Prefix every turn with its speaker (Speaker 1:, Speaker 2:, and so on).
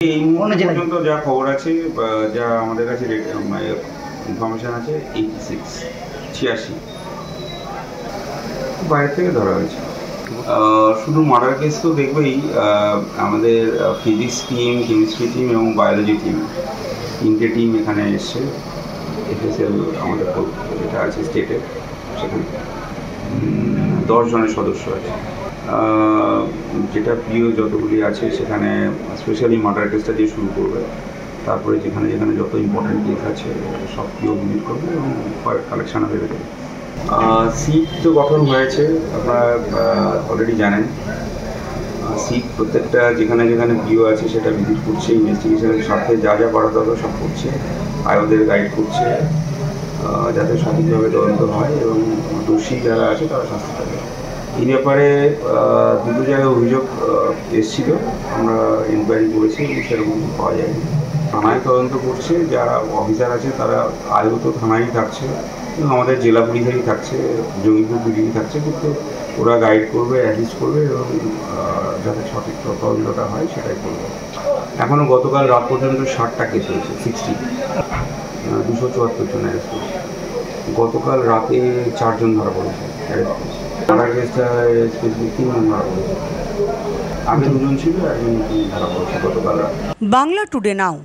Speaker 1: এই মুহূর্তে পর্যন্ত যা খবর আছে বা যা আমাদের কাছে ইনফরমেশন আছে 86 বাইরে থেকে ধরা হয়েছে। শুধু মার্ডার কেস তো দেখবেই, আমাদের ফিজিক্স টিম, কেমিস্ট্রি টিম এবং বায়োলজি টিম, তিনটে টিম এখানে এসছে। এফএসএল আমাদের যেটা আছে স্টেটের, সেখানে 10 জনের সদস্য আছে। যেটা প্রিয় যতগুলি আছে সেখানে স্পেশালি মার্ডার কেসটা দিয়ে শুরু করবে, তারপরে যেখানে যেখানে যত ইম্পর্টেন্ট কেস আছে সব প্রিয় ভিজিট করবে এবং কালেকশানে বেড়ে যাবে। সিট তো গঠন হয়েছে, আপনারা অলরেডি জানেন। সিট প্রত্যেকটা যেখানে যেখানে প্রিয় আছে সেটা ভিজিট করছে, ইনভেস্টিগেশনের সাথে যা যা করা দরকার সব করছে, আয়োদের গাইড করছে যাতে সঠিকভাবে তদন্ত হয় এবং দোষী যারা আছে তারা শাস্তি পাবে। এই ব্যাপারে দুটো জায়গায় অভিযোগ এসেছিল, আমরা ইনকোয়ারি করেছি এবং সেরকম পাওয়া যায়নি। থানায় তদন্ত করছে, যারা অফিসার আছে তারা আয়ও তো থানায় থাকছে এবং আমাদের জেলা পুলিশেরই থাকছে, জঙ্গিপুর পুলিশই থাকছে, কিন্তু ওরা গাইড করবে, অ্যাসিস্ট করবে এবং যাতে সঠিক তদন্তটা হয় সেটাই করবে। এখনও গতকাল রাত পর্যন্ত 60টা কেস হয়েছে, 274 জন অ্যারেস্ট করেছে। গতকাল রাতে 4 জন ধরা পড়েছে অ্যারেস্ট করেছে। মার্ডার কেসটা স্পেসিফিক 3 জন ধরা পড়েছে, আগে 2 জন ছিল, একজন ধরা পড়েছে গতকাল রাতে।
Speaker 2: বাংলা টুডে নাও।